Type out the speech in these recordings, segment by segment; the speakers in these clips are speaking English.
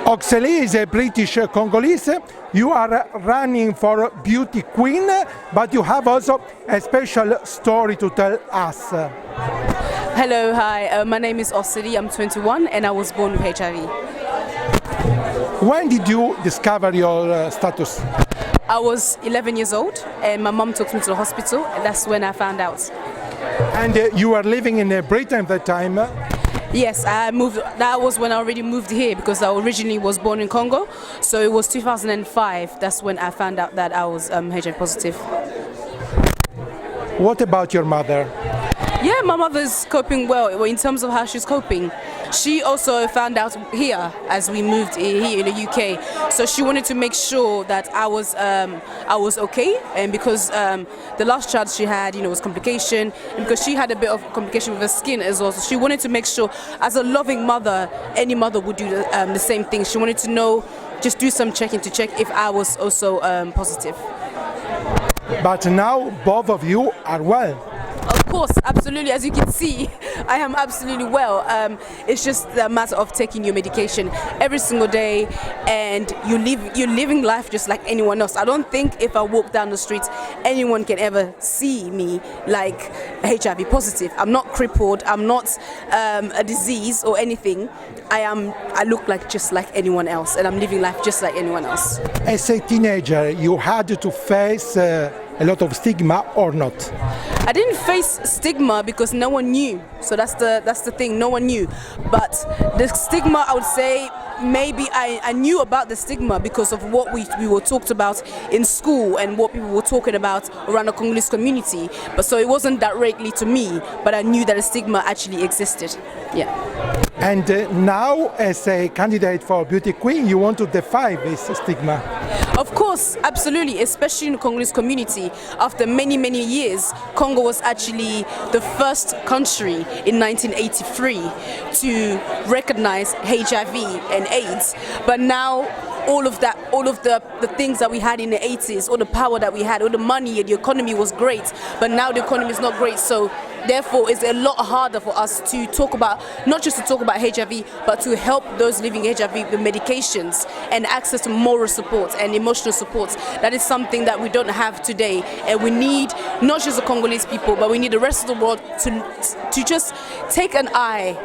Horcelie is a British Congolese. You are running for beauty queen, but you have also a special story to tell us. Hello, hi. My name is Horcelie. I'm 21 and I was born with HIV. When did you discover your status? I was 11 years old and my mom took me to the hospital and that's when I found out. And you were living in Britain at that time? Yes, I moved. That was when I already moved here because I originally was born in Congo. So it was 2005. That's when I found out that I was HIV positive. What about your mother? Yeah, my mother's coping well in terms of how she's coping. She also found out here as we moved here in the UK. So she wanted to make sure that I was okay, and because the last child she had, was complication, and because she had a bit of complication with her skin as well. So she wanted to make sure, as a loving mother, any mother would do the same thing. She wanted to know, just do some checking to check if I was also positive. But now both of you are well. Of course, absolutely. As you can see, I am absolutely well. It's just a matter of taking your medication every single day, and you're living life just like anyone else. I don't think if I walk down the street, anyone can ever see me like HIV positive. I'm not crippled. I'm not a disease or anything. I look like just like anyone else, and I'm living life just like anyone else. As a teenager, you had to face a lot of stigma or not? I didn't face stigma because no one knew. So that's the thing, no one knew. But the stigma, I would say, maybe I knew about the stigma because of what we were talked about in school and what people were talking about around the Congolese community. But so it wasn't directly to me, but I knew that a stigma actually existed. Yeah. And now, as a candidate for Beauty Queen, you want to defy this stigma? Of course, absolutely, especially in the Congolese community. After many, many years, Congo was actually the first country in 1983 to recognize HIV and AIDS. But now, all of the things that we had in the 80s, all the power that we had, all the money, the economy was great. But now the economy is not great. So therefore, it's a lot harder for us to talk about, not just to talk about HIV, but to help those living HIV with medications and access to moral support and emotional support. That is something that we don't have today. And we need not just the Congolese people, but we need the rest of the world to just take an eye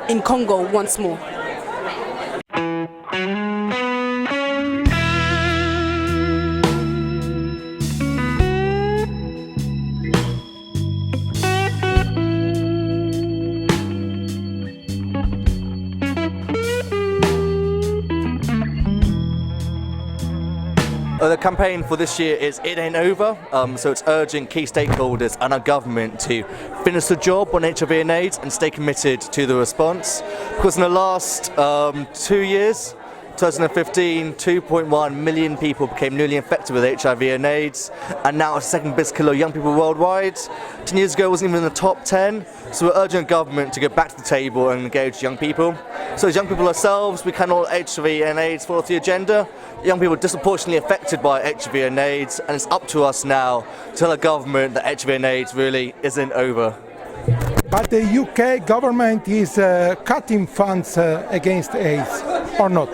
in Congo once more. The campaign for this year is It Ain't Over, so it's urging key stakeholders and our government to finish the job on HIV and AIDS and stay committed to the response. Because in the last 2 years, 2015, 2.1 million people became newly infected with HIV and AIDS, and now it's the second biggest killer of young people worldwide. 10 years ago it wasn't even in the top 10, so we're urging the government to go back to the table and engage young people. So as young people ourselves, we cannot HIV and AIDS fall off the agenda. Young people are disproportionately affected by HIV and AIDS, and it's up to us now to tell the government that HIV and AIDS really isn't over. But the UK government is cutting funds against AIDS, or not?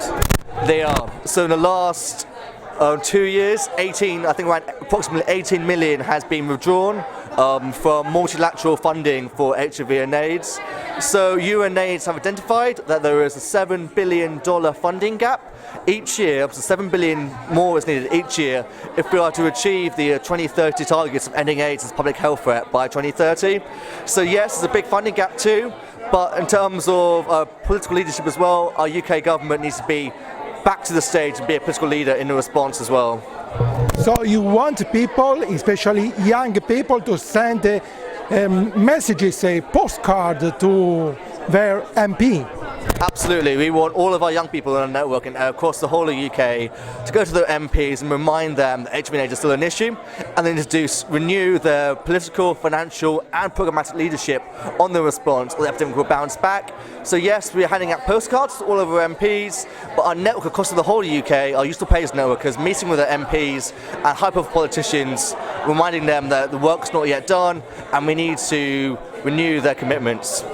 They are. So in the last 2 years, I think around approximately 18 million has been withdrawn from multilateral funding for HIV and AIDS. So UNAIDS have identified that there is a $7 billion funding gap each year, up to $7 billion more is needed each year if we are to achieve the 2030 targets of ending AIDS as a public health threat by 2030. So yes, there's a big funding gap too, but in terms of political leadership as well, our UK government needs to be back to the stage and be a political leader in the response as well. So you want people, especially young people, to send messages, a postcard to their MP? Absolutely, we want all of our young people in our network and across the whole of the UK to go to their MPs and remind them that HIV and AIDS is still an issue, and then to renew their political, financial and programmatic leadership on the response, or the epidemic will bounce back. So yes, we are handing out postcards to all of our MPs, but our network across the whole of the UK, our Useful Players network, is meeting with our MPs and high-profile politicians, reminding them that the work's not yet done and we need to renew their commitments.